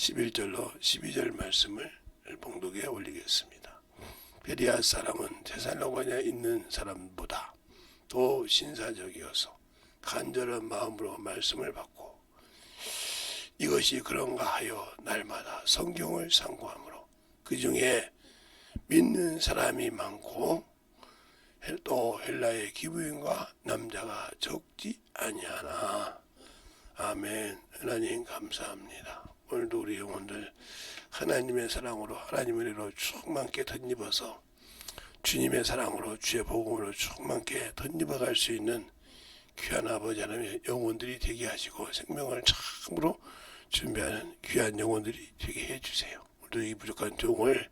11절로 12절 말씀을 봉독에 올리겠습니다. 베리아 사람은 데살로니가에 있는 사람보다 더 신사적이어서 간절한 마음으로 말씀을 받고 이것이 그런가 하여 날마다 성경을 상고하므로 그 중에 믿는 사람이 많고 또 헬라의 기부인과 남자가 적지 아니하나. 아멘. 하나님 감사합니다. 오늘도 우리 영혼들 하나님의 사랑으로 하나님의 은혜로 충만케 덧입어서 주님의 사랑으로 주의 복음으로 충만케 덧입어갈 수 있는 귀한 아버지 하나님의 영혼들이 되게 하시고 생명을 참으로 준비하는 귀한 영혼들이 되게 해주세요. 오늘도 이 부족한 종을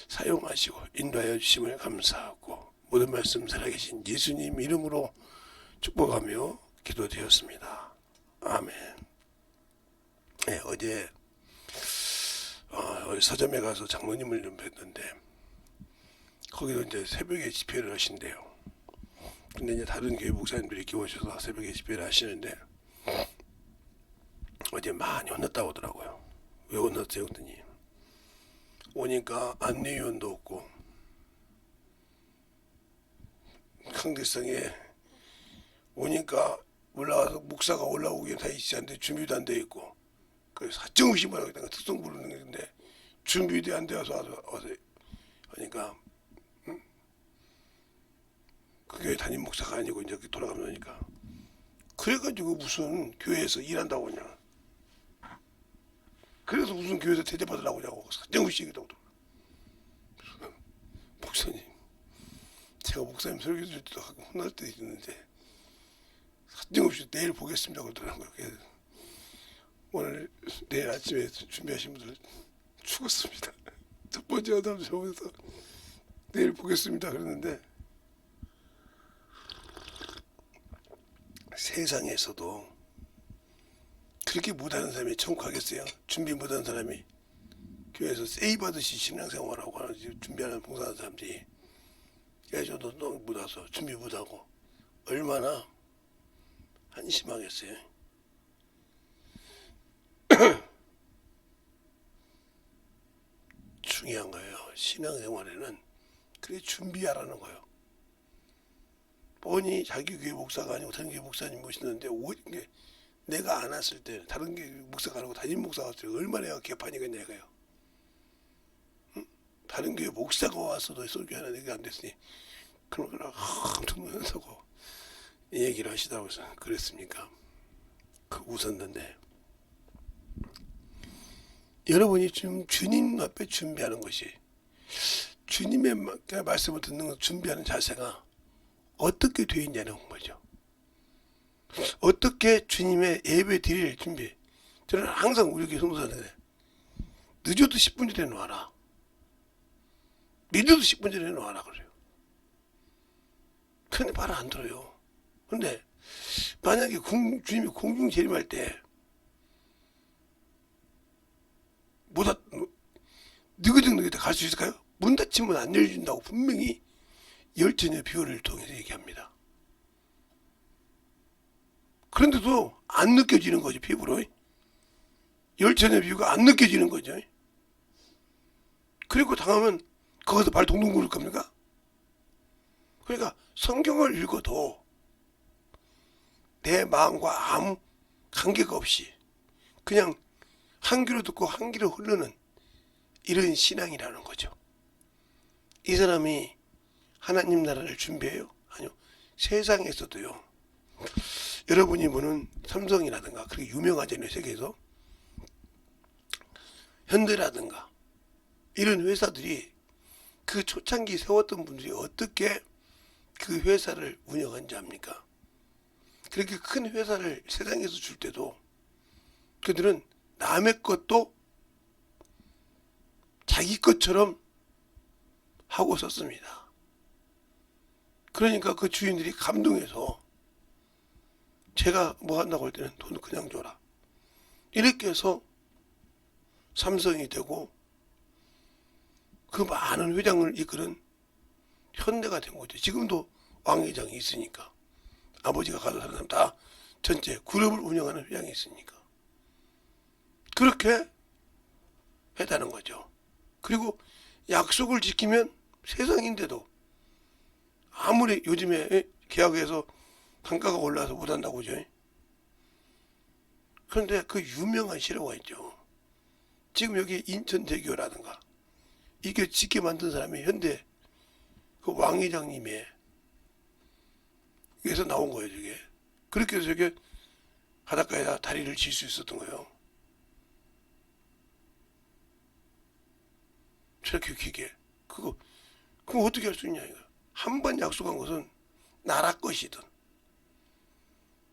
사용하시고 인도하여 주심을 감사하고 모든 말씀 살아계신 예수님 이름으로 축복하며 기도되었습니다. 아멘. 네, 어제 서점에 가서 장로님을 좀 뵀는데 거기도 이제 새벽에 집회를 하신대요. 근데 이제 다른 교회 목사님들이 이렇게 오셔서 새벽에 집회를 하시는데 어제 많이 혼났다고 하더라고요. 왜 혼났어요? 그랬더니 오니까 안내위원도 없고 강대성에 오니까 올라와서 목사가 올라오기엔 다 있지 않는데 준비도 안 돼 있고 그 사정없이 뭐라고 했다가 특성 부르는 건데 준비도 안 되어서 와서 하니까 그 교회 담임 목사가 아니고 이제 돌아가면 하니까 그래가지고 무슨 교회에서 일한다고 그냥 그래서 무슨 교회에서 대접받으라고 하냐고 사정없이 얘기하고 목사님 제가 목사님 설교 줄 때도 하고 혼날 때도 있는데 사정없이 내일 보겠습니다 그러더라고요. 오늘 내일 아침에 준비하신 분들 죽었습니다. 첫 번째 아담 저번에서 내일 보겠습니다 그랬는데 세상에서도 그렇게 못하는 사람이 천국 가겠어요? 준비 못한 사람이 교회에서 세이받으시 신앙생활하고 하는 준비하는 봉사하는 사람들이 예전도 못 와서 준비 못하고 얼마나 한심하겠어요. 중요한 거예요. 신앙생활에는 그래 준비하라는 거예요. 뻔히 자기 교회 목사가 아니고 다른 교회 목사님 모시는데 내가 안 왔을 때 다른 교회 목사가 아니고 담임 목사가 왔을 때 얼마나 개판이겠냐 이거예요. 응? 다른 교회 목사가 왔어도 설교 하나 내가 안 됐으니 그러거나 엄청 놀라고 이 얘기를 하시다고 해서 그랬습니까? 그 웃었는데 여러분이 지금 주님 앞에 준비하는 것이 주님의 말씀을 듣는 것 준비하는 자세가 어떻게 되어 있냐는 거죠. 어떻게 주님의 예배 드릴 준비. 저는 항상 우리 교회 성도들한테 늦어도 10분 전에 놓아라. 늦어도 10분 전에 놓아라 그래요. 근데 말 안 들어요. 근데 만약에 주님이 공중 재림할 때 느긋느긋 갈 수 있을까요? 문 닫히면 안 열린다고 분명히 열전의 비유를 통해서 얘기합니다. 그런데도 안 느껴지는 거죠. 피부로. 열전의 비유가 안 느껴지는 거죠. 그리고 당하면 거기서 발 동동 구를 겁니까? 그러니까 성경을 읽어도 내 마음과 아무 관계가 없이 그냥 한 귀로 듣고 한 귀로 흐르는 이런 신앙이라는 거죠. 이 사람이 하나님 나라를 준비해요? 아니요. 세상에서도요. 여러분이 보는 삼성이라든가 그렇게 유명하잖아요. 세계에서. 현대라든가 이런 회사들이 그 초창기 세웠던 분들이 어떻게 그 회사를 운영한지 압니까? 그렇게 큰 회사를 세상에서 줄 때도 그들은 남의 것도 자기 것처럼 하고 썼습니다. 그러니까 그 주인들이 감동해서 제가 뭐 한다고 할 때는 돈 그냥 줘라. 이렇게 해서 삼성이 되고 그 많은 회장을 이끄는 현대가 된 거죠. 지금도 왕회장이 있으니까 아버지가 가는 사람 다 전체 그룹을 운영하는 회장이 있으니까 그렇게 했다는 거죠. 그리고 약속을 지키면 세상인데도 아무리 요즘에 계약에서 단가가 올라서 못한다고 그죠. 그런데 그 유명한 실화가 있죠. 지금 여기 인천대교라든가 이게 짓게 만든 사람이 현대 그 왕 회장님의 여기서 나온 거예요. 저게 그렇게 해서 저게 바닷가에다 다리를 질 수 있었던 거예요. 저렇게 길게 그거 어떻게 할 수 있냐 이거. 한 번 약속한 것은 나라 것이든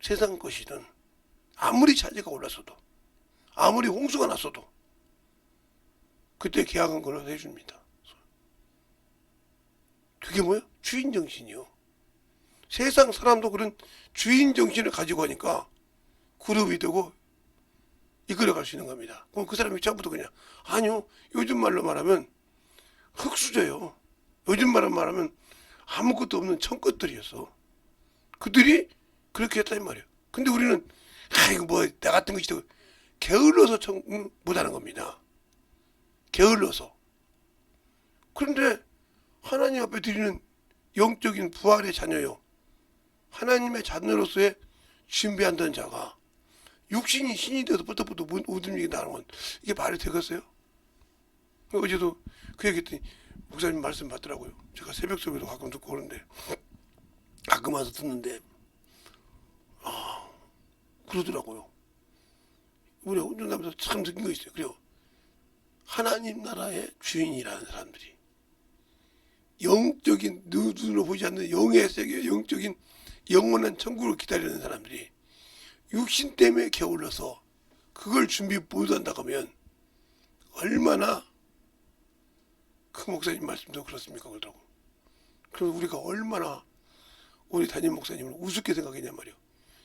세상 것이든 아무리 차지가 올랐어도 아무리 홍수가 났어도 그때 계약한 걸로 해줍니다. 그게 뭐야? 주인 정신이요. 세상 사람도 그런 주인 정신을 가지고 하니까 그룹이 되고 이끌어갈 수 있는 겁니다. 그럼 그 사람이 처음부터 그냥 아니요 요즘 말로 말하면 흙수저요. 요즘 말로 말하면 아무것도 없는 청것들이었어. 그들이 그렇게 했단 말이에요. 근데 우리는 이거 뭐 나 같은 것이 게을러서 못하는 겁니다. 게을러서. 그런데 하나님 앞에 드리는 영적인 부활의 자녀요. 하나님의 자녀로서의 준비한다는 자가 육신이 신이 되어서 부터부터 우듬리게 나는 건 이게 말이 되겠어요? 어제도 그 얘기했더니 목사님 말씀 받더라고요. 제가 새벽 수업에도 가끔 듣고 그러는데 가끔 와서 듣는데 그러더라고요. 우리 운전하면서 참 느낀 거 있어요. 그래요. 하나님 나라의 주인이라는 사람들이 영적인 눈으로 보지 않는 영의 세계 영적인 영원한 천국을 기다리는 사람들이 육신 때문에 게을러서 그걸 준비 못한다고 하면 얼마나 그 목사님 말씀도 그렇습니까? 그러더라고. 그럼 우리가 얼마나 우리 담임 목사님을 우습게 생각했냐 말이요.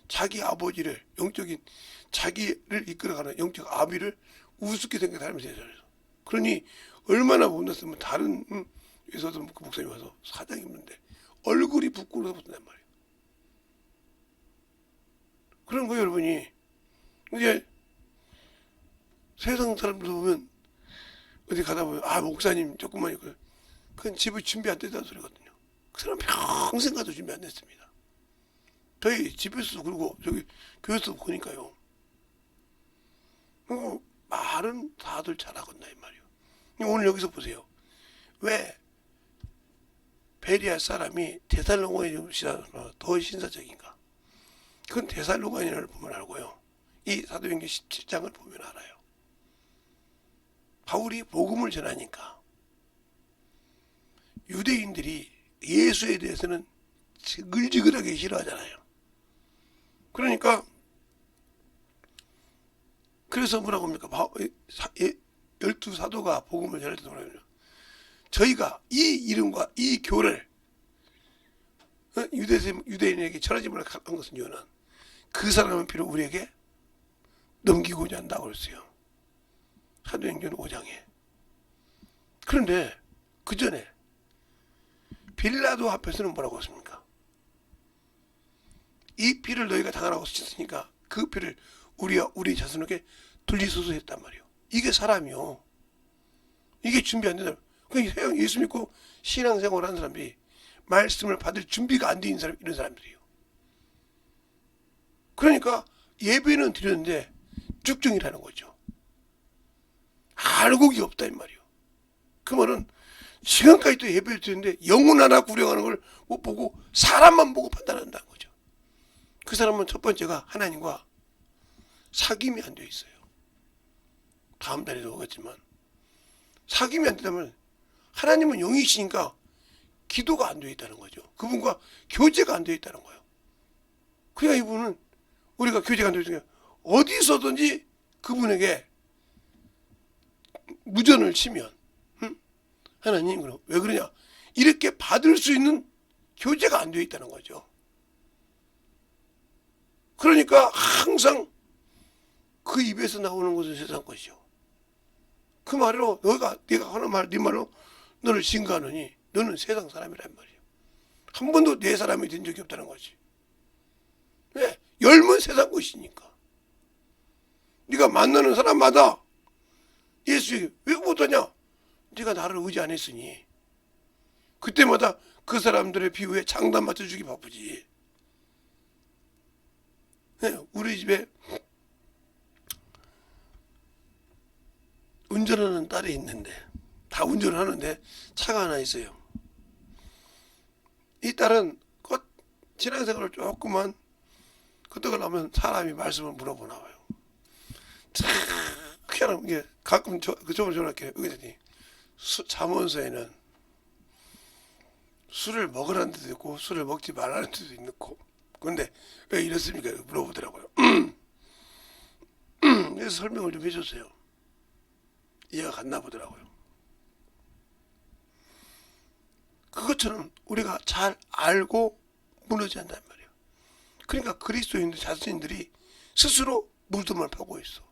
자기 아버지를 영적인 자기를 이끌어가는 영적 아비를 우습게 생각하는 세상에서. 그러니 얼마나 못났으면 다른 회사도 그 목사님 와서 사장이 없는데 얼굴이 부끄러워서 붙는단 말이에요. 그런 거예요, 여러분이. 이제 세상 사람들 보면 어디 가다 보면 목사님 조금만 있고 그건 집을 준비 안 됐다는 소리거든요. 그 사람 평생 가도 준비 안 됐습니다. 저희 집에서도 그러고 저기 교회에서도 보니까요. 말은 다들 잘하겠나 이 말이에요. 오늘 여기서 보세요. 왜 베리아 사람이 데살로니가인보다 더 신사적인가? 그건 데살로니가인을 보면 알고요. 이 사도행전 17장을 보면 알아요. 바울이 복음을 전하니까 유대인들이 예수에 대해서는 지글지글하게 싫어하잖아요. 그러니까 그래서 뭐라고 합니까? 12사도가 복음을 전할 때 뭐라고 하냐? 저희가 이 이름과 이 교를 유대인에게 전하지 못한 것은 이유는 그 사람은 비록 우리에게 넘기고자 한다고 그랬어요. 사도행전 5장에. 그런데 그 전에 빌라도 앞에서는 뭐라고 했습니까? 이 피를 너희가 당하라고 쳤으니까 그 피를 우리와 우리 자손에게 돌리소서 했단 말이에요. 이게 사람이요. 이게 준비 안 된다. 그냥 예수 믿고 신앙생활 하는 사람들이 말씀을 받을 준비가 안 돼 있는 사람, 이런 사람들이에요. 그러니까 예배는 드렸는데 쭉중이라는 거죠. 알곡이 없다 이 말이에요. 그 말은 시간까지 또 예배를 드렸는데 영혼 하나 구령하는 걸 못 보고 사람만 보고 판단한다는 거죠. 그 사람은 첫 번째가 하나님과 사귐이 안 돼 있어요. 다음 달에도 오겠지만 사귐이 안 되다면 하나님은 영이시니까 기도가 안 돼 있다는 거죠. 그분과 교제가 안 돼 있다는 거예요. 그냥 이분은 우리가 교제가 안 돼 있으니까 어디서든지 그분에게 무전을 치면 하나님 그럼 왜 그러냐? 이렇게 받을 수 있는 교제가 안 되어 있다는 거죠. 그러니까 항상 그 입에서 나오는 것은 세상 것이죠. 그 말로 네가 하는 말, 네 말로 너를 증거하느니 너는 세상 사람이란 말이에요. 한 번도 내 사람이 된 적이 없다는 거지. 왜? 열면 세상 것이니까. 네가 만나는 사람마다 예수에게 왜 못하냐? 네가 나를 의지 안 했으니. 그때마다 그 사람들의 비유에 장단 맞춰주기 바쁘지. 네, 우리 집에 운전하는 딸이 있는데 다 운전을 하는데 차가 하나 있어요. 이 딸은 곧 신앙생활을 조금만 끄떡을 하면 사람이 말씀을 물어보나 봐요. 참 희한한 게 가끔 그쪽으로 전화할게요. 의사님, 잠원서에는 술을 먹으라는 데도 있고 술을 먹지 말라는 데도 있고 그런데 왜 이렇습니까? 물어보더라고요. 그래서 설명을 좀 해줬어요. 이해가 갔나 보더라고요. 그것처럼 우리가 잘 알고 무너져야 한단 말이에요. 그러니까 그리스도인들 자신들이 스스로 무덤을 파고 있어.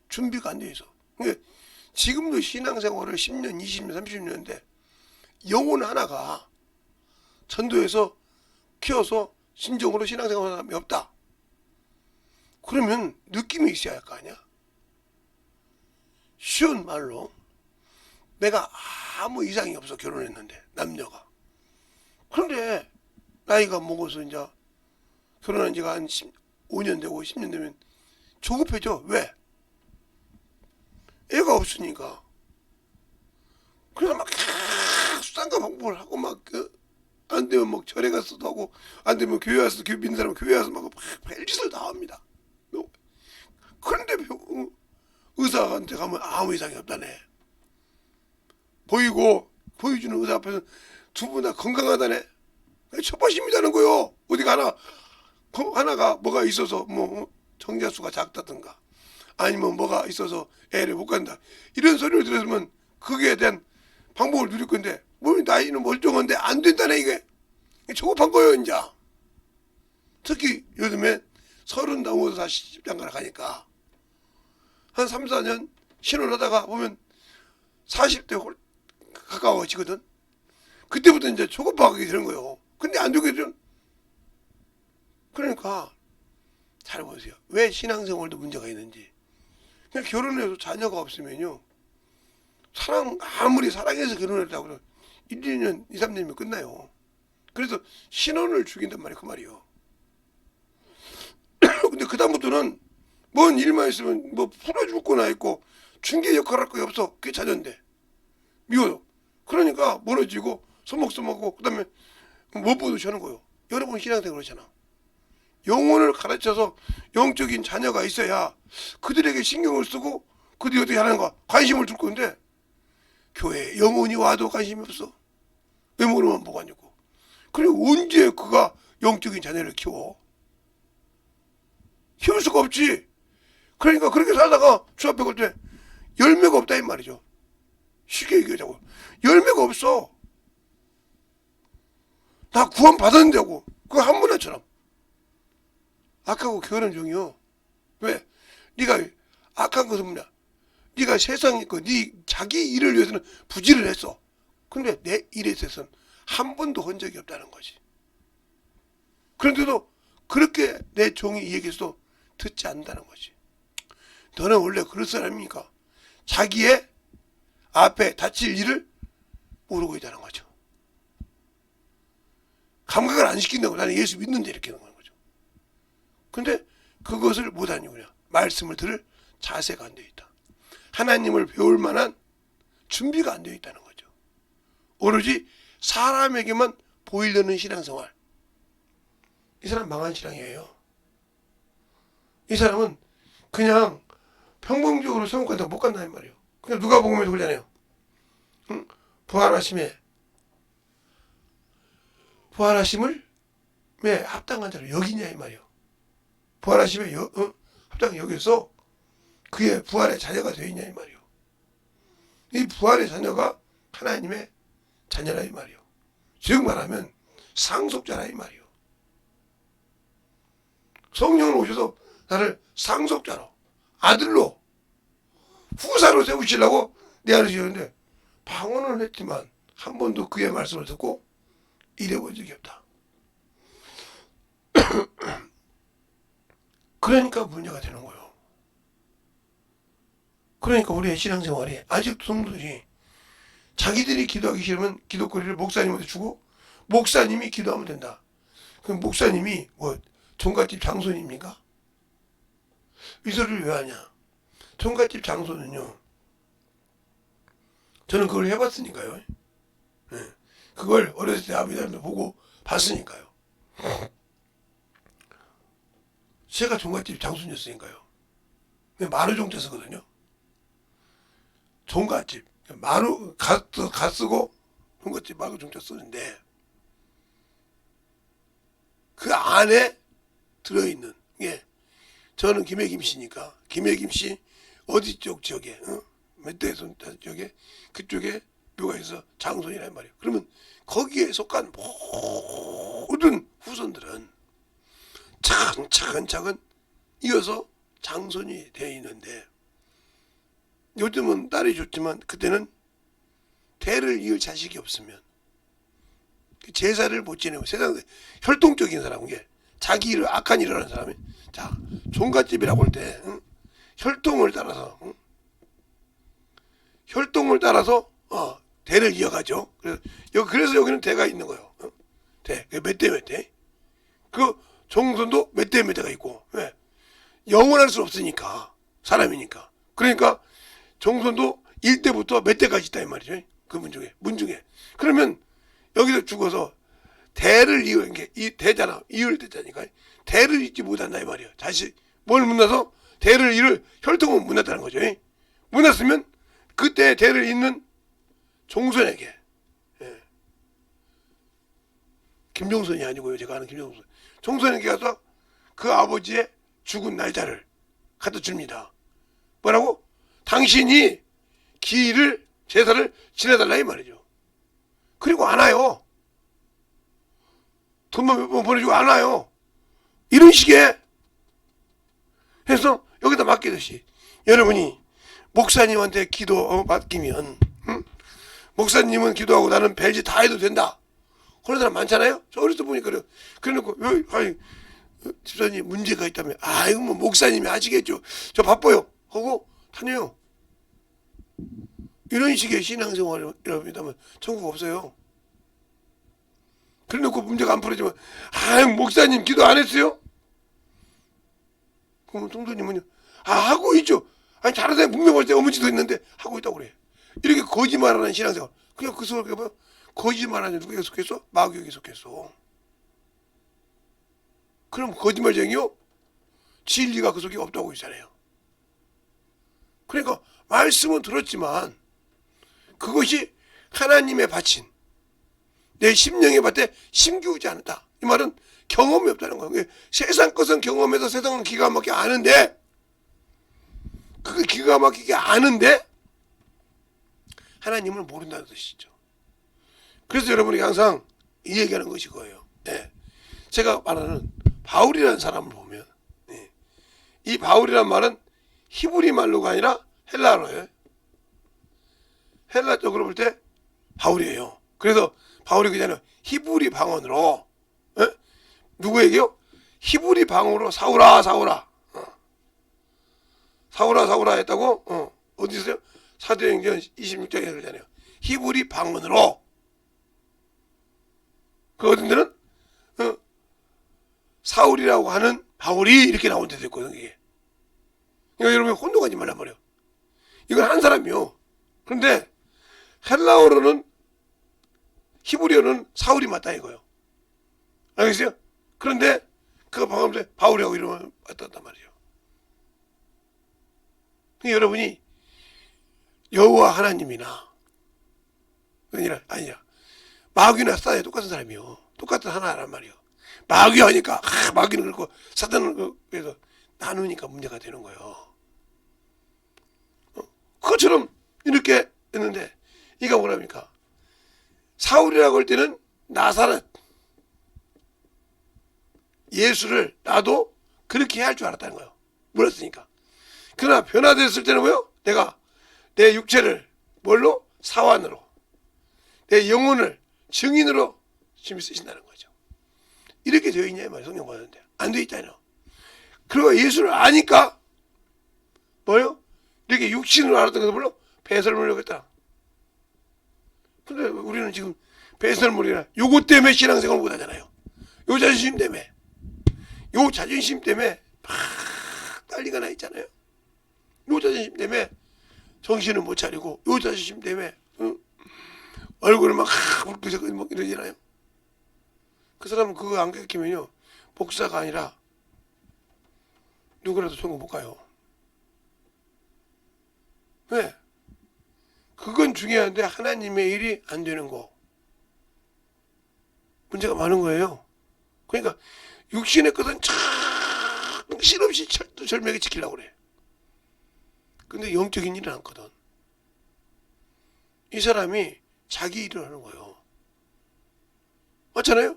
준비가 안 돼 있어. 그러니까 지금도 신앙생활을 10년, 20년, 30년인데 영혼 하나가 전도해서 키워서 신정으로 신앙생활하는 사람이 없다. 그러면 느낌이 있어야 할 거 아니야. 쉬운 말로 내가 아무 이상이 없어 결혼했는데 남녀가. 그런데 나이가 먹어서 이제 결혼한 지가 한 5년 되고 10년 되면 조급해져. 왜? 애가 없으니까. 그래서 막 수단과 방법을 하고 막 안 되면 막 절에 가서도 하고 안 되면 교회 와서 믿는 사람은 교회 와서 막 별짓을 다 합니다. 그런데 의사한테 가면 아무 이상이 없다네. 보여주는 의사 앞에서 두 분 다 건강하다네. 첫번심이라는 거요. 어디 가나 하나가 뭐가 있어서 뭐 정자수가 작다든가 아니면 뭐가 있어서 애를 못 간다 이런 소리를 들었으면 거기에 대한 방법을 누릴 건데 뭐 나이는 멀쩡한데 안 된다네. 이게 조급한 거예요. 이제 특히 요즘에 30 넘어서 다시 집장가를 가니까 한 3, 4년 신혼을 하다가 보면 40대 가까워지거든. 그때부터 이제 조급하게 되는 거예요. 근데 안 되게 되면 그러니까 잘 보세요. 왜 신앙생활도 문제가 있는지. 그냥 결혼해서 자녀가 없으면요. 아무리 사랑해서 결혼했다고 해도 1, 2년, 2, 3년이면 끝나요. 그래서 신혼을 죽인단 말이에요. 그 말이요. 근데 그다음부터는 뭔 일만 있으면 뭐 풀어줄 거나 있고 중개 역할 할 거 없어. 그게 자녀인데. 미워요. 그러니까 멀어지고 소목소목하고 그다음에 무엇보듯이 하는 거예요. 여러분 신앙생활 그렇잖아. 영혼을 가르쳐서 영적인 자녀가 있어야 그들에게 신경을 쓰고 그들이 어떻게 하는가 관심을 줄 건데 교회에 영혼이 와도 관심이 없어. 외모로만 보고 앉고. 그리고 언제 그가 영적인 자녀를 키워? 키울 수가 없지. 그러니까 그렇게 살다가 주 앞에 갈 때 열매가 없다 이 말이죠. 쉽게 얘기하자고. 열매가 없어. 나 구원 받았는데고. 그거 한 문화처럼. 악하고 게으른 종이요. 왜? 네가 악한 것은 뭐냐? 네가 세상에 있고 네 자기 일을 위해서는 부지를 했어. 근데 내 일에 있어서는 한 번도 한 적이 없다는 거지. 그런데도 그렇게 내 종이 얘기해서도 듣지 않는다는 거지. 너는 원래 그럴 사람이니까 자기의 앞에 닥칠 일을 모르고 있다는 거죠. 감각을 안 시킨다고 나는 예수 믿는데 이렇게 하는 거죠. 근데 그것을 못하니 그냥 말씀을 들을 자세가 안 되어 있다. 하나님을 배울 만한 준비가 안 되어 있다는 거죠. 오로지 사람에게만 보이려는 신앙생활. 이 사람 망한 신앙이에요. 이 사람은 그냥 평범적으로 천국 간다고 못 간다는 말이에요. 그냥 누가복음에도 그러잖아요. 응? 부활하심을 왜 합당한 자로 여기냐 이 말이에요. 부활하심에 합당히 여기서 그의 부활의 자녀가 되어 있냐 이 말이에요. 이 부활의 자녀가 하나님의 자녀라 이 말이에요. 즉 말하면 상속자라 이 말이에요. 성령을 오셔서 나를 상속자로 아들로 후사로 세우시려고 내 안에 주셨는데 방언을 했지만 한 번도 그의 말씀을 듣고 일해본 적이 없다. 그러니까 문제가 되는 거예요. 그러니까 우리의 신앙생활이 아직도 성도들이 자기들이 기도하기 싫으면 기도거리를 목사님한테 주고 목사님이 기도하면 된다. 그럼 목사님이 뭐 종갓집 장손입니까? 이 소리를 왜 하냐? 종갓집 장손은요. 저는 그걸 해봤으니까요. 네. 그걸 어렸을 때 아버지한테 보고 봤으니까요. 제가 종갓집 장손이었으니까요. 마루 종자 쓰거든요. 종갓집 마루 가 쓰고 종갓집 마루 종자 쓰는데 그 안에 들어있는 게 저는 김해김씨니까 김해김씨 어디 쪽 지역에 멧돼손 쪽에 그쪽에 묘가 있어 장손이란 말이에요. 그러면 거기에 속한 모든 후손들은 차근차근 이어서 장손이 되어 있는데 요즘은 딸이 좋지만 그때는 대를 이을 자식이 없으면 제사를 못 지내고 세상 혈통적인 사람은 게 자기 일 악한 일을 하는 사람이 자 종갓집이라고 할 때 혈통을 따라서 대를 이어가죠. 그래서 여기는 대가 있는 거예요. 대 몇 대 몇 대. 그 종손도 몇 대 몇 대가 있고 왜? 영원할 수 없으니까 사람이니까. 그러니까 종손도 1대부터 몇 대까지 있다 이 말이죠. 그 문 중에. 그러면 여기서 죽어서 대를 이을 게 이 대잖아. 이을 대자니까 대를 잇지 못한다 이 말이에요. 자식 뭘 묻나서 대를 이을 혈통은 묻났다는 거죠. 묻났으면 그때 대를 잇는 종손에게 김종선이 아니고요. 제가 아는 김종선. 종선에게 가서 그 아버지의 죽은 날짜를 갖다 줍니다. 뭐라고? 당신이 기일을 제사를 지내달라 이 말이죠. 그리고 안 와요. 돈만 몇 번 보내주고 안 와요. 이런 식의 해서 여기다 맡기듯이 여러분이 목사님한테 기도 맡기면 목사님은 기도하고 나는 별짓 다 해도 된다. 그런 사람 많잖아요. 저 어렸을 때 보니까 그래놓고 집사님 문제가 있다면 이거 뭐 목사님이 아시겠죠. 저 바빠요. 하고 다녀요. 이런 식의 신앙생활이라면 천국 없어요. 그래놓고 문제가 안 풀어지면 목사님 기도 안 했어요? 그러면 성도님은요 하고 있죠. 잘하다 분명 볼 때 어머니도 했는데 하고 있다고 그래. 이렇게 거짓말하는 신앙생활. 그냥 그 속에 뭐 거짓말하는 누구에게 속했어? 마귀에게 속했어. 그럼 거짓말쟁이요? 진리가 그 속에 없다고 했잖아요. 그러니까 말씀은 들었지만 그것이 하나님의 바친 내 심령의 밭에 심기우지 않았다. 이 말은 경험이 없다는 거예요. 세상 것은 경험해서 세상은 기가 막히게 아는데 그게 기가 막히게 아는데 하나님을 모른다는 뜻이죠. 그래서 여러분이 항상 이 얘기하는 것이 그거예요. 제가 말하는 바울이라는 사람을 보면 이 바울이란 말은 히브리 말로가 아니라 헬라어예요. 헬라 쪽으로 볼 때 바울이에요. 그래서 바울이 그냥 히브리 방언으로 누구에게요? 히브리 방언으로 사울아 했다고 어디서요? 사도행전 26장에 그러잖아요. 히브리 방언으로 그 어떤 데는 사울이라고 하는 바울이 이렇게 나온 데도 있거든요. 이게. 그러니까 여러분 혼동하지 말란 말이에요. 이건 한 사람이요. 그런데 헬라어로는 히브리어는 사울이 맞다 이거예요. 알겠어요? 그런데 그거 방금 바울이라고 이러면 맞단 말이에요. 그러니까 여러분이 여호와 하나님이나 아니야 마귀나 사탄이 똑같은 사람이요. 똑같은 하나란 말이에요. 마귀 하니까 마귀는 그렇고 사탄은 그래서 나누니까 문제가 되는 거예요. 그것처럼 이렇게 했는데 이가 뭐랍니까? 사울이라고 할 때는 나사렛 예수를 나도 그렇게 할 줄 알았다는 거예요. 몰랐으니까. 그러나 변화됐을 때는 뭐요? 내가 내 육체를 뭘로? 사환으로 내 영혼을 증인으로 주님이 쓰신다는 거죠. 이렇게 되어 있냐 이 말이에요. 성경 보는데 안 되어 있잖아요. 그리고 예수를 아니까 뭐요? 이렇게 육신으로 알았던 것을 몰라 배설물이라고 했다. 근데 우리는 지금 배설물이라 요것 때문에 신앙생활을 못하잖아요. 요 자존심 때문에, 요 자존심 때문에 막 난리가 나 있잖아요. 요 자존심 때문에 정신을 못 차리고, 요 자존심 때문에 얼굴을 막 붉게 막 이러잖아요. 그 사람은 그거 안 깨끗하면요 목사가 아니라 누구라도 천국 못 가요. 왜? 그건 중요한데 하나님의 일이 안 되는 거, 문제가 많은 거예요. 그러니까 육신의 것은 정신없이 절묘하게 지키려고 그래. 근데 영적인 일은 않거든. 이 사람이 자기 일을 하는 거예요. 맞잖아요?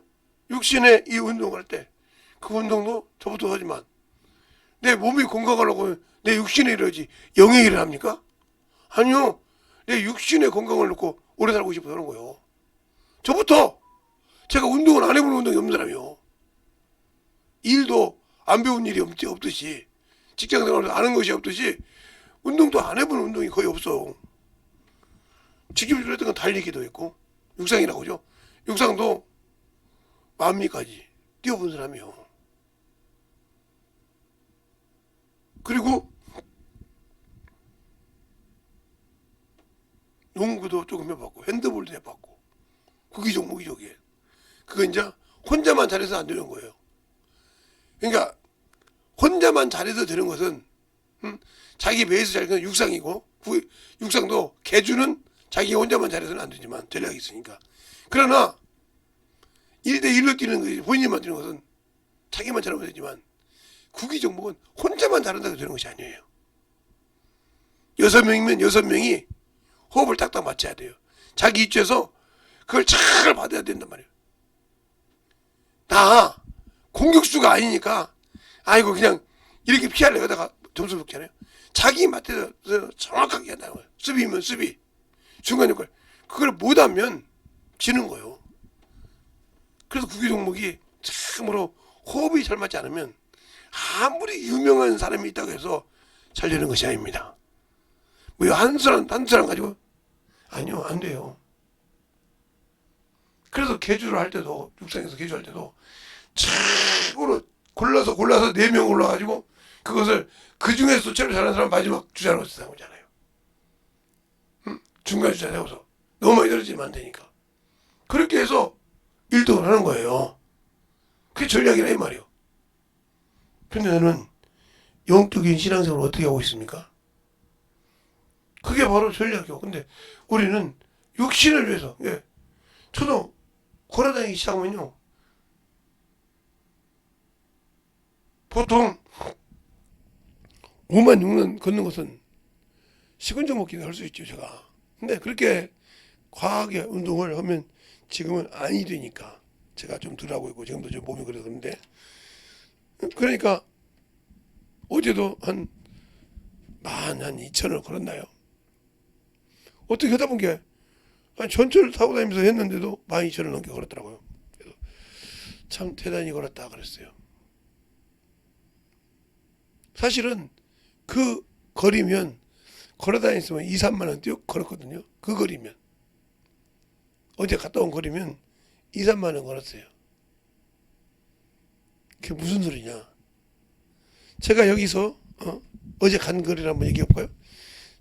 육신의 이 운동을 할 때 그 운동도 저부터 하지만 내 몸이 건강하려고 내 육신의 일을 하지 영의 일을 합니까? 아니요. 내 육신의 건강을 놓고 오래 살고 싶어서 하는 거예요. 저부터 제가 운동을 안 해본 운동이 없는 사람이요. 일도 안 배운 일이 없듯이, 직장생활도 아는 것이 없듯이 운동도 안 해본 운동이 거의 없어. 직접 했던 건 달리기도 했고, 육상이라고 하죠. 육상도 만미까지 뛰어본 사람이요. 그리고 농구도 조금 해봤고, 핸드볼도 해봤고, 구기 종목이 저게. 그거 이제 혼자만 잘해서 안 되는 거예요. 그러니까 혼자만 잘해서 되는 것은 자기 베이스 잘하는 육상이고, 육상도 개주는 자기 혼자만 잘해서는 안 되지만 전략이 있으니까. 그러나 1대1로 뛰는 것이, 본인만 뛰는 것은 자기만 잘하면 되지만, 구기 종목은 혼자만 잘한다고 되는 것이 아니에요. 6명이면 6명이 호흡을 딱딱 맞춰야 돼요. 자기 입구에서 그걸 잘 받아야 된단 말이에요. 나 공격수가 아니니까 아이고 그냥 이렇게 피하려고 하다가 점수 먹잖아요. 자기 맞대서 정확하게 한다는 거예요. 수비면 수비, 중간 역할. 그걸 못하면 지는 거예요. 그래서 구기 종목이 참으로 호흡이 잘 맞지 않으면 아무리 유명한 사람이 있다고 해서 잘 되는 것이 아닙니다. 뭐 한 사람 가지고 아니요, 안 돼요. 그래서 개주를 할 때도, 육상에서 개주할 때도 최고로 골라서 4명 올라가지고 그것을 그 중에서 최고 잘하는 사람 마지막 주자로 세우잖아요. 중간 주자 세워서 너무 많이 떨어지면 안 되니까 그렇게 해서 1등을 하는 거예요. 그게 전략이라 이 말이에요. 근데 저는 영적인 신앙생활을 어떻게 하고 있습니까? 그게 바로 전략이요. 근데 우리는 육신을 위해서, 예. 저도 걸어다니기 시작하면요, 보통 5만 6년 걷는 것은 식은죽 먹기도 할 수 있죠, 제가. 근데 그렇게 과하게 운동을 하면 지금은 아니 되니까 제가 좀 덜 하고 있고, 지금도 좀 몸이 그래서 그런데, 그러니까 어제도 한 12,000을 걸었나요? 어떻게 하다 본 게 전철 타고 다니면서 했는데도 12,000을 넘게 걸었더라고요. 그래서 참 대단히 걸었다 그랬어요. 사실은 그 거리면 걸어다녔으면 2, 3만 원 걸었거든요. 그 거리면. 어제 갔다 온 거리면 2, 3만 원 걸었어요. 그게 무슨 소리냐. 제가 여기서 어제 간 거리를 한번 얘기해 볼까요?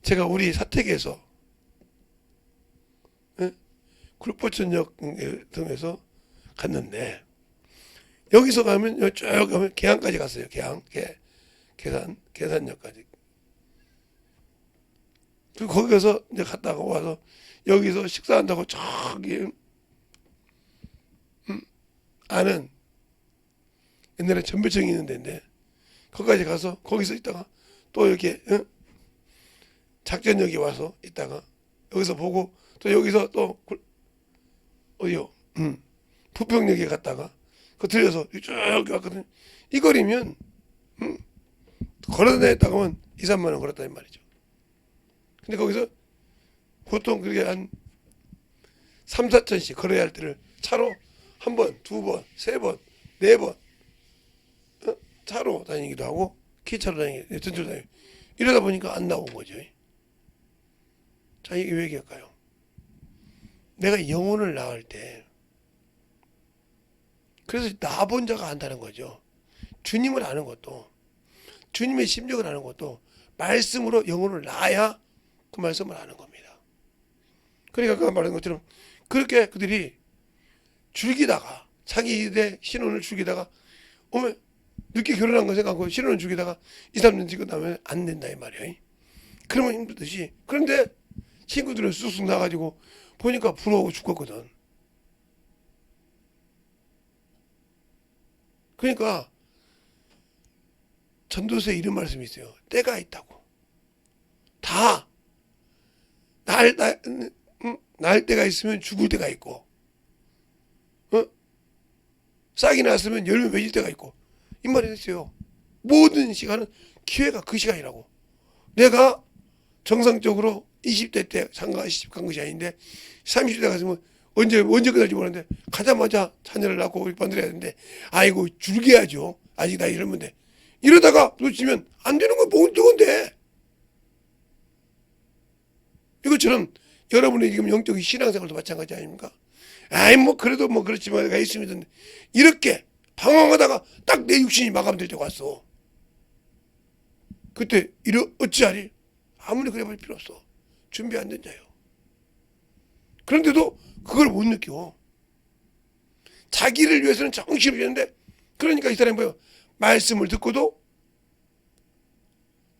제가 우리 사택에서 굴포천역 등에서 갔는데, 여기서 가면 쭉 가면 계양까지 갔어요. 계산역까지. 그리고 거기 가서 이제 갔다가 와서 여기서 식사한다고 저기 아는 옛날에 전배청이 있는 데인데 거기까지 가서 거기서 있다가 또 이렇게 작전역에 와서 있다가 여기서 보고 또 여기서 또 어디요? 부평역에 갔다가 그 들려서 쭉 왔거든요. 이 거리면 걸어다녔다가 하면 2, 3만 원 걸었다는 말이죠. 근데 거기서 보통 그렇게 한 3, 4천씩 걸어야 할 때를 차로 한 번, 2번, 3번, 4번 차로 다니기도 하고 기차로 다니기도, 전철 다니기도. 이러다 보니까 안 나온 거죠. 자, 이게 왜 그럴까요? 내가 영혼을 낳을 때, 그래서 나본 자가 안다는 거죠. 주님을 아는 것도, 주님의 심정을 아는 것도 말씀으로 영혼을 낳아야 그 말씀을 아는 겁니다. 그러니까 아까 말한 것처럼 그렇게 그들이 즐기다가 자기의 신혼을 즐기다가 오면 늦게 결혼한 거 생각하고 신혼을 즐기다가 2, 3년 지고 나면 안 된다 이 말이에요. 그러면 힘들듯이. 그런데 친구들은 쑥쑥 나가지고 보니까 부러워 죽었거든. 그러니까 전도서에 이런 말씀이 있어요. 때가 있다고. 다 날 때가 있으면 죽을 때가 있고, 싹이 났으면 열매 맺을 때가 있고, 이 말이 있어요. 모든 시간은 기회가 그 시간이라고. 내가 정상적으로 20대 때 상가 시집 간 것이 아닌데 30대 갔으면 언제 끝날지 모르는데 가자마자 자녀를 낳고 우리 반들해야 되는데 아이고 줄게야죠. 아직 나이 젊은데 이러다가 놓치면 안 되는 건 뭔 건데. 이것처럼 여러분의 지금 영적인 신앙생활도 마찬가지 아닙니까? 아이 뭐 그래도 뭐 그렇지만 내가 있으면 이렇게 방황하다가 딱 내 육신이 마감될 때가 왔어. 그때 어찌하리? 아무리 그래볼 필요 없어. 준비 안 된 자요. 그런데도 그걸 못 느껴. 자기를 위해서는 정신을 주는데, 그러니까 이 사람이 뭐예요? 말씀을 듣고도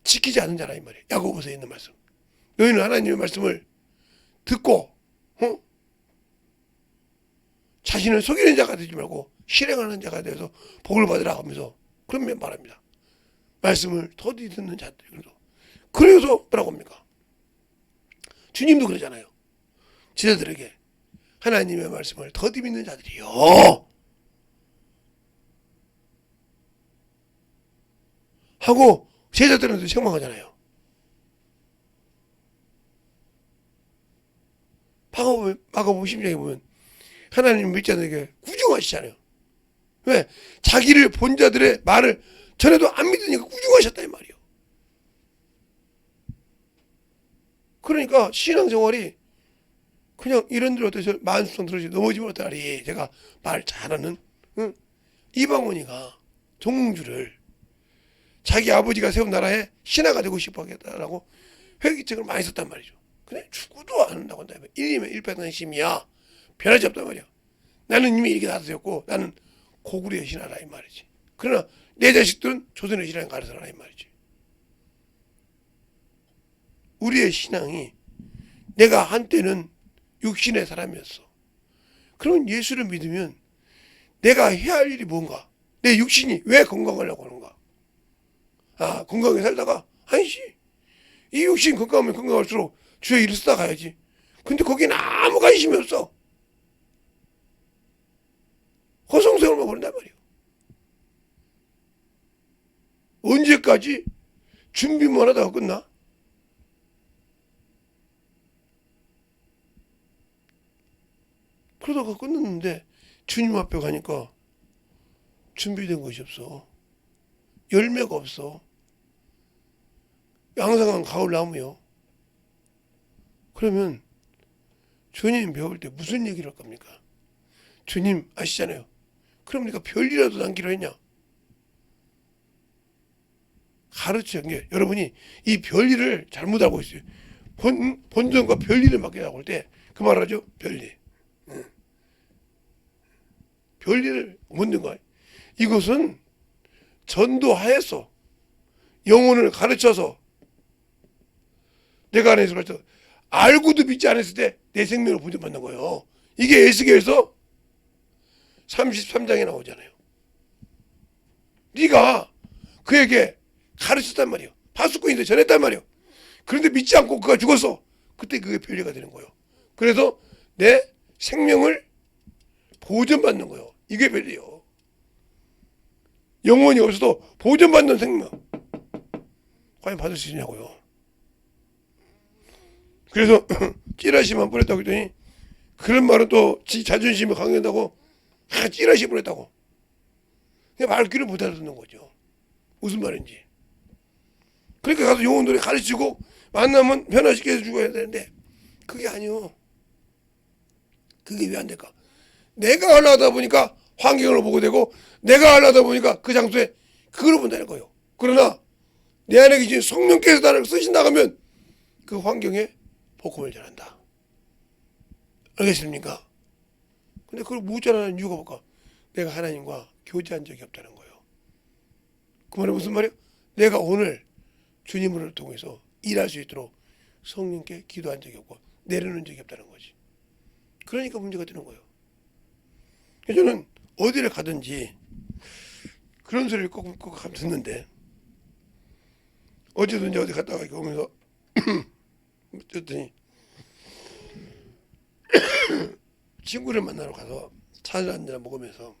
지키지 않는 자라 이 말이에요. 야고보서에 있는 말씀. 너희는 하나님의 말씀을 듣고 자신을 속이는 자가 되지 말고 실행하는 자가 되어서 복을 받으라 하면서 그런 면 말합니다. 말씀을 더디 듣는 자들. 그래서 뭐라고 합니까? 주님도 그러잖아요. 제자들에게 하나님의 말씀을 더디 믿는 자들이요 하고 제자들한테 책망하잖아요. 마가복음 10장에 보면 하나님 믿지 않는 꾸중하시잖아요. 왜? 자기를 본 자들의 말을 전에도 안 믿으니까 꾸중하셨다 이 말이에요. 그러니까 신앙생활이 그냥 이런 데로 어때서 만수성 들어지 넘어지면 어떡하리. 제가 말 잘하는 이방원이가 동궁주를 자기 아버지가 세운 나라에 신하가 되고 싶어 하겠다라고 회기책을 많이 썼단 말이죠. 근데 죽어도 안 한다고 한다면 1이면 100%심이야. 변하지 없단 말이야. 나는 이미 이렇게 나서였고 나는 고구려의 신하라 이 말이지. 그러나 내 자식들은 조선의 신하에 가르쳐라 이 말이지. 우리의 신앙이 내가 한때는 육신의 사람이었어. 그러면 예수를 믿으면 내가 해야 할 일이 뭔가? 내 육신이 왜 건강하려고 하는가? 아, 건강하게 살다가 아니지. 이 육신 건강하면 건강할수록 주의 일을 쓰다 가야지. 근데 거기는 아무 관심이 없어. 허송세월만 보낸단 말이에요. 언제까지 준비만 하다가 끝나? 그러다가 끝났는데 주님 앞에 가니까 준비된 것이 없어. 열매가 없어. 양상한 가을 나무요. 그러면 주님 배울 때 무슨 얘기를 할 겁니까? 주님 아시잖아요. 그럼 우리가 별이라도 남기로 했냐? 가르치는 게 여러분이 이 별일을 잘못 알고 있어요. 본전과 별일을 맡기라고 할 때 그 말하죠. 별일. 별일을 묻는 거야. 이것은 전도하에서 영혼을 가르쳐서 내가 안에서 가르쳐 알고도 믿지 않았을 때 내 생명을 보존받는 거예요. 이게 에스겔서 33장에 나오잖아요. 네가 그에게 가르쳤단 말이에요. 파수꾼인데 전했단 말이에요. 그런데 믿지 않고 그가 죽었어. 그때 그게 별리가 되는 거예요. 그래서 내 생명을 보존받는 거예요. 이게 별리요. 영혼이 없어도 보존받는 생명 과연 받을 수 있냐고요. 그래서 찌라시만 뿌렸다고 했더니 그런 말은 또 지 자존심이 강해진다고 찌라시 뿌렸다고. 그냥 말귀를 못 알아듣는 거죠. 무슨 말인지. 그러니까 가서 영혼들이 가르치고 만나면 변화시켜 주고 해야 되는데 그게 아니요. 그게 왜 안 될까? 내가 하려다 보니까 환경을 보게 되고 내가 하려다 보니까 그 장소에 그걸 본다는 거예요. 그러나 내 안에 계신 성령께서 나를 쓰신다 하면 그 환경에 복음을 전한다. 알겠습니까? 근데 그걸 못 전하는 이유가 뭘까? 내가 하나님과 교제한 적이 없다는 거예요. 그 말은 무슨 말이에요? 내가 오늘 주님을 통해서 일할 수 있도록 성령께 기도한 적이 없고 내려놓은 적이 없다는 거지. 그러니까 문제가 되는 거예요. 저는 어디를 가든지 그런 소리를 꼭 듣는데 어제도 어디 갔다가 오면서 듣더니 친구를 만나러 가서 차를 한잔 먹으면서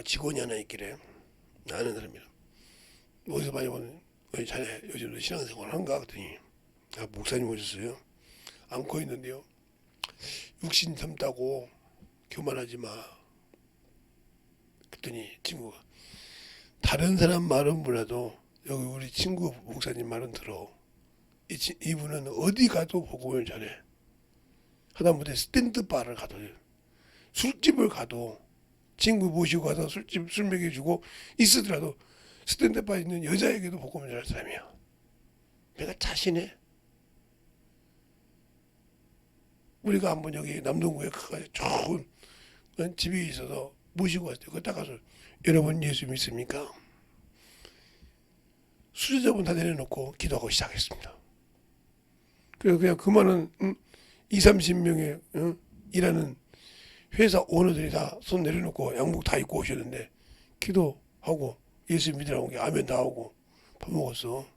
직원이 하나 있길래 아는 사람이라 어디서 많이 보는 우리 자네 요즘도 신앙생활 한가 그랬더니 목사님 오셨어요. 안고 있는데요. 육신 젊다고 교만하지 마. 그랬더니 친구가 다른 사람 말은 몰라도 여기 우리 친구 목사님 말은 들어. 이분은 어디 가도 복음을 전해. 하다못해 스탠드바를 가도 술집을 가도 친구 모시고 가서 술집 술 먹여주고 있으더라도 스탠드바에 있는 여자에게도 복음을 전할 사람이야. 내가 자신해. 우리가 한번 여기 남동구에 좋은 집이 있어서 모시고 왔어요. 그때 가서 여러분 예수 믿습니까? 수제자분 다 내려놓고 기도하고 시작했습니다. 그래서 그냥 그 많은 20-30명의 일하는 회사 오너들이 다 손 내려놓고 양복 다 입고 오셨는데 기도하고 예수 믿으라고 게 아멘 다 하고 밥 먹었어.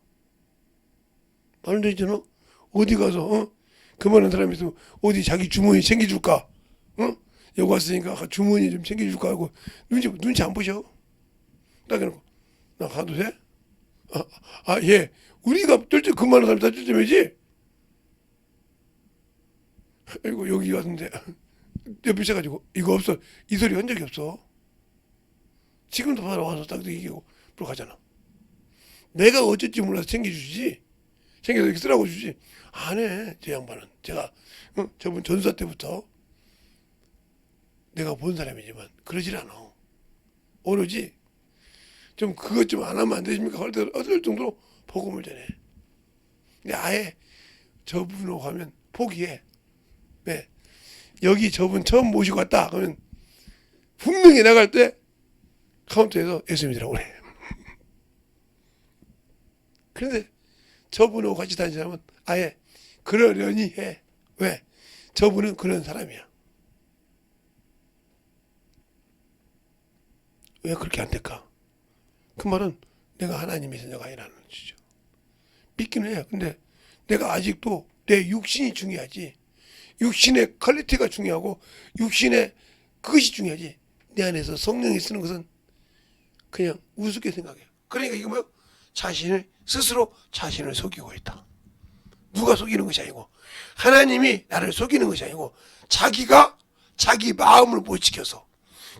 말도 있잖아. 어디 가서 그 많은 사람이 있으면 어디 자기 주머니 챙겨줄까? 여기 왔으니까 주머니 좀 챙겨줄까 하고 눈치 안 보셔. 딱 해놓고 나 가도 돼? 예. 우리가 쫄쫄 그 많은 사람이 다 쫄쫄매지? 아이고 여기 왔는데 옆에 있어가지고 이거 없어. 이 소리 한 적이 없어. 지금도 바로 와서 딱 얘기하고 바로 가잖아. 내가 어쩔지 몰라서 챙겨주지. 챙겨서 이렇게 쓰라고 주지. 안 해. 제 양반은. 제가 저번 전사 때부터 내가 본 사람이지만 그러질 않아. 오로지 좀 그것 좀 안 하면 안 되십니까? 어떨 정도로 복음을 전해. 근데 아예 저분하고 하면 포기해. 네. 여기 저분 처음 모시고 왔다. 그러면 분명히 나갈 때 카운터에서 예수 믿으라고 그래. 그런데 저분하고 같이 다니는 사람은 아예 그러려니 해. 왜? 저분은 그런 사람이야. 왜 그렇게 안 될까? 그 말은 내가 하나님의 자녀가 아니라는 뜻이죠. 믿기는 해요. 근데 내가 아직도 내 육신이 중요하지. 육신의 퀄리티가 중요하고 육신의 그것이 중요하지. 내 안에서 성령이 쓰는 것은 그냥 우습게 생각해요. 그러니까 이거 뭐요? 스스로 자신을 속이고 있다. 누가 속이는 것이 아니고 하나님이 나를 속이는 것이 아니고 자기가 자기 마음을 못 지켜서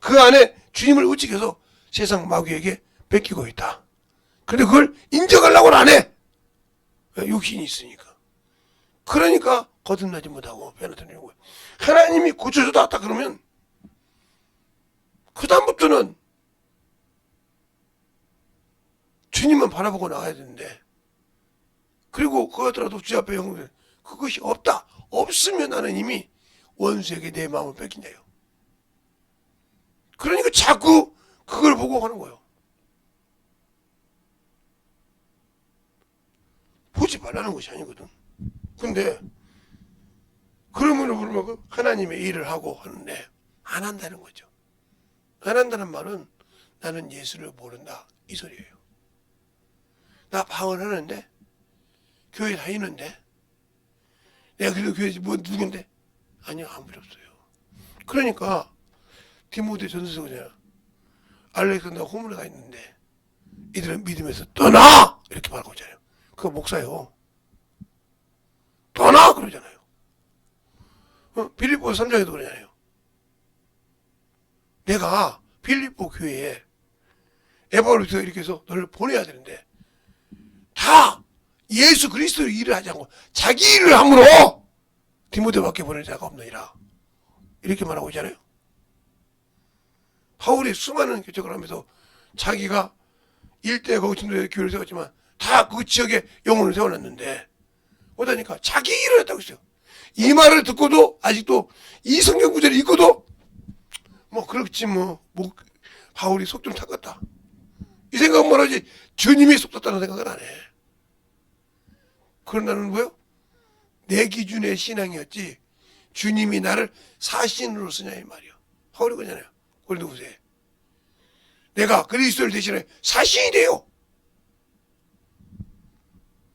그 안에 주님을 못 지켜서 세상 마귀에게 뺏기고 있다. 그런데 그걸 인정하려고는 안 해. 육신이 있으니까. 그러니까 거듭나지 못하고 변화되는 거예요. 하나님이 고쳐주다 딱 그러면 그 다음부터는 주님만 바라보고 나가야 되는데 그리고 그거더라도 주 앞에 형들 그것이 없다. 없으면 나는 이미 원수에게 내 마음을 뺏긴다요. 그러니까 자꾸 그걸 보고 하는 거예요. 보지 말라는 것이 아니거든. 근데 그러므로 부르면 하나님의 일을 하고 하는데 안 한다는 거죠. 안 한다는 말은 나는 예수를 모른다 이 소리예요. 나 방언하는데 교회 다니는데 내가 그래도 교회 뭐 누군데? 아니요 아무리 없어요. 그러니까 디모데 전서에 보잖아. 알렉산더 호문에가 있는데 이들은 믿음에서 떠나 이렇게 말하고 있잖아요. 그거 목사요. 떠나 그러잖아요. 빌립보 3장에도 그러잖아요. 내가 빌립보 교회에 에바오르서 이렇게 해서 너를 보내야 되는데 다 예수 그리스도의 일을 하지 않고 자기 일을 함으로 디모데밖에 보낼 자가 없느니라. 이렇게 말하고 있잖아요. 바울이 수많은 교적을 하면서 자기가 일대 거기 전도에 교회를 세웠지만 다 그 지역에 영혼을 세워놨는데 어떠니까 자기 일을 했다고 했어요. 이 말을 듣고도 아직도 이 성경 구절을 읽고도 뭐 그렇지 뭐 바울이 속 좀 탔겠다 이 생각만 하지 주님이 속 탔다는 생각은 안 해. 그런 나는 뭐요? 내 기준의 신앙이었지 주님이 나를 사신으로 쓰냐 이 말이요. 바울이 그러잖아요. 고린도후서에 내가 그리스도를 대신해 사신이 돼요.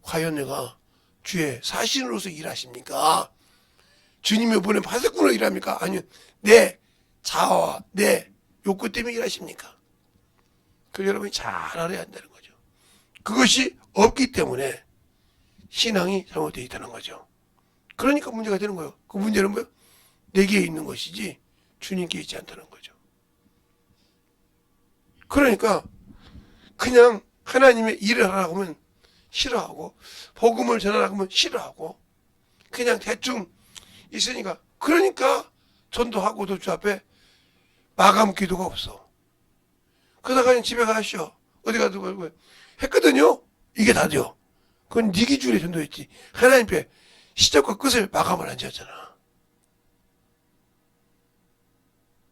과연 내가 주의 사신으로서 일하십니까? 주님이 보낸 파수꾼으로 일합니까? 아니면 내 자아와 내 욕구 때문에 일하십니까? 그걸 여러분이 잘 알아야 한다는 거죠. 그것이 없기 때문에 신앙이 잘못되어 있다는 거죠. 그러니까 문제가 되는 거예요. 그 문제는 뭐예요? 내게 있는 것이지 주님께 있지 않다는 거죠. 그러니까 그냥 하나님의 일을 하라고 하면 싫어하고 복음을 전하라고 하면 싫어하고 그냥 대충 있으니까 그러니까 전도하고도 주 앞에 마감 기도가 없어. 그러다가 그냥 집에 가시오. 어디 가도 했거든요. 이게 다죠. 그건 네 기준에 전도했지. 하나님 앞에 시작과 끝을 마감을 안 지었잖아.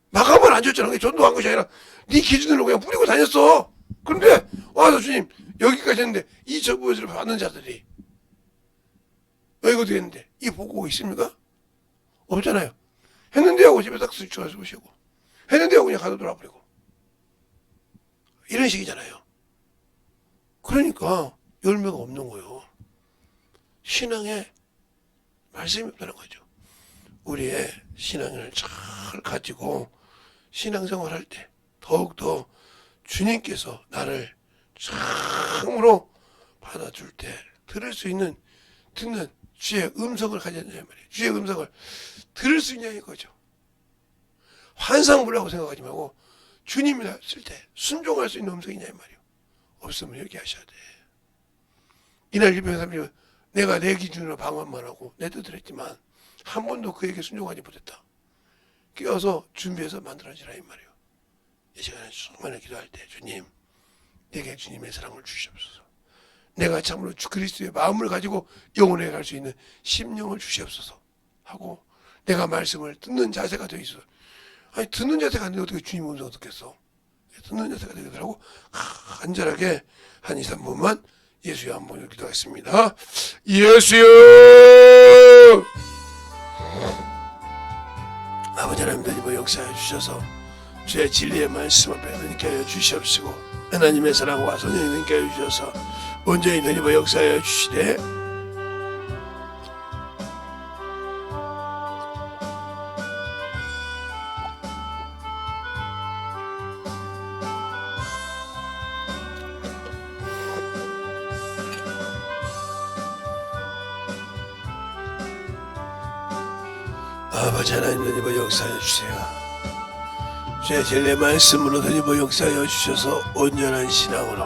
마감을 안 지었잖아. 그게 전도한 것이 아니라 네 기준으로 그냥 뿌리고 다녔어. 그런데 와서 주님 여기까지 했는데 이 저부를 받는 자들이 여기가 어떻게 했는데 이 보고 있습니까? 없잖아요. 했는데 하고 집에 딱 수치가서 오시고 했는데 하고 그냥 가도 돌아버리고 이런 식이잖아요. 그러니까 열매가 없는 거예요. 신앙에 말씀이 없다는 거죠. 우리의 신앙을 잘 가지고 신앙생활 할 때 더욱더 주님께서 나를 참으로 받아줄 때 들을 수 있는 듣는 주의 음성을 가졌냐 말이에요. 주의 음성을 들을 수 있냐 이거죠. 환상불라고 생각하지 말고 주님이 났을 때 순종할 수 있는 음성이냐 말이에요. 없으면 얘기하셔야 돼. 이날 230년 내가 내 기준으로 방언만 하고 내 뜻을 했지만 한 번도 그에게 순종하지 못했다. 끼어서 준비해서 만들어지라 이 말이에요. 이 시간에 수많은 기도할 때 주님 내게 주님의 사랑을 주시옵소서. 내가 참으로 주 그리스도의 마음을 가지고 영혼에 갈 수 있는 심령을 주시옵소서 하고 내가 말씀을 듣는 자세가 되어 있어. 아니 듣는 자세가 안 되면 어떻게 주님 음성을 듣겠어. 듣는 자세가 되더라고. 간절하게 한 2, 3분만 예수의 한번 기도하겠습니다. 예수여 아버지 하나님 이번 역사해 주셔서 주의 진리의 말씀 앞에 함께 하여 주시옵시고 하나님의 사랑과 성령이 함께 하여 주셔서 온전히 너희와 역사하여 주시되 아버지 하나님 너희와 역사하여 주세요. 주의 진리의 말씀으로 너희와 역사하여 주셔서 온전한 신앙으로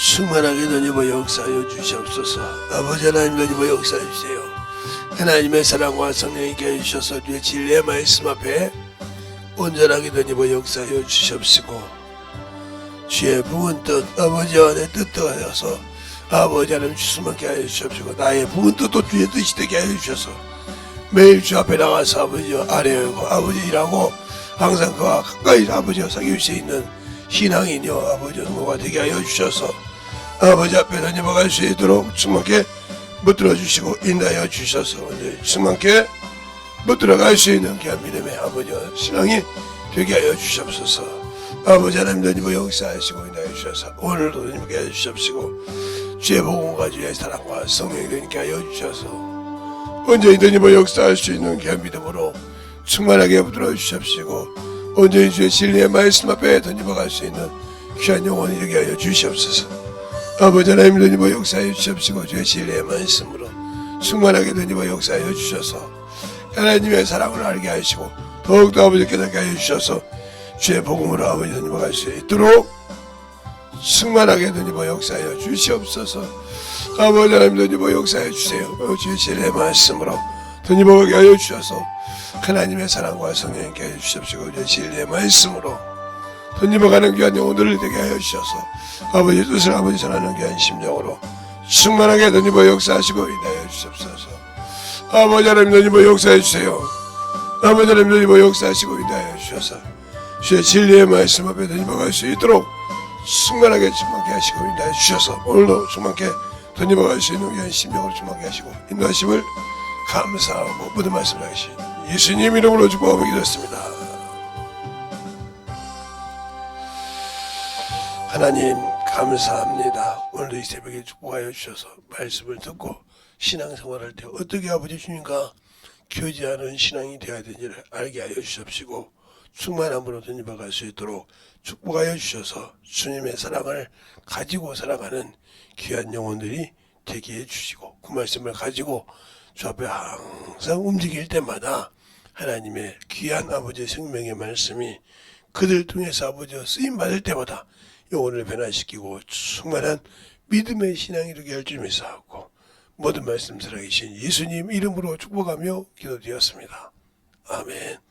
충만하게 너희와 역사하여 주시옵소서. 아버지 하나님 너희와 역사하여 주세요. 하나님의 사랑과 성령이 있게 해주셔서 주의 진리의 말씀 앞에 온전하게 너희와 역사하여 주시옵시고 주의 부은 뜻 아버지와 내 뜻도 하여서 아버지 하나님 주스만게 하여 주시옵시고 나의 부은 뜻도 주의 뜻이 되게 하여 주셔서 매일 주 앞에 나가서 아버지와 아뢰고 아버지 일하고 항상 그와 가까이 아버지와 사귈 수 있는 신앙이며 아버지 뭐가 되게 하여 주셔서 아버지 앞에 다녀갈 수 있도록 충만케 붙들어 주시고 인도하여 주셔서 충만케 붙들어갈 수 있는 귀한 믿음의 아버지와 신앙이 되게 하여 주시옵소서. 아버지 하나님 너희와 역사하시고 인도하여 주셔서 오늘도 너희께 하여 주시옵시고 주의 복음과 주의 사랑과 성령이 되게 하여 주셔서 온전히 너희와 역사할 수 있는 귀한 믿음으로 충만하게 붙들어 주시옵시고 온전히 주의 진리의 말씀 앞에 던져갈 수 있는 귀한 영혼이 되게 하여 주시옵소서. 아버지 하나님 너희와 역사하여 주시옵시고 주의 진리의 말씀으로 충만하게 너희와 역사하여 주셔서 하나님의 사랑을 알게 하시고 더욱더 아버지 깨닫게 하여 주셔서 주의 복음으로 아버지 너희와 갈 수 있도록 충만하게 던지고 역사하여 주시옵소서. 아버지 하나님 던지고 역사해 주세요. 주의 진리의 말씀으로 던지고 하여 주셔서 하나님의 사랑과 성령님께 하여 주십시오. 주의 진리의 말씀으로 던지고가는 귀한 영혼들을 되게 하여 주셔서 아버지 뜻을 아버지 전하는 귀한 심령으로 충만하게 던지고 역사하시고 인하여 주옵소서. 아버지 하나님 던지고 역사해 주세요. 아버지 하나님 던지고 역사하시고 인하여 주셔서 주의 진리의 말씀 앞에 던지고갈 수 있도록 충만하게 충만케 하시고 인도하여 주셔서 오늘도 충만케 던지고갈 수 있는 귀한 심령으로 충만케 하시고 인도하심을 감사하고 모든 말씀을 하신 예수님 이름으로 축복하고 기도했습니다. 하나님 감사합니다. 오늘도 이 새벽에 축복하여 주셔서 말씀을 듣고 신앙생활할 때 어떻게 아버지 주님과 교제하는 신앙이 되어야 되는지를 알게 하여 주십시고 충만함으로 던져갈 수 있도록 축복하여 주셔서 주님의 사랑을 가지고 살아가는 귀한 영혼들이 되게 해주시고 그 말씀을 가지고 주 앞에 항상 움직일 때마다 하나님의 귀한 아버지의 생명의 말씀이 그들 통해서 아버지와 쓰임받을 때마다 영혼을 변화시키고 충만한 믿음의 신앙이 되게 할 줄 믿사옵고 모든 말씀 살아계신 예수님 이름으로 축복하며 기도드렸습니다. 아멘.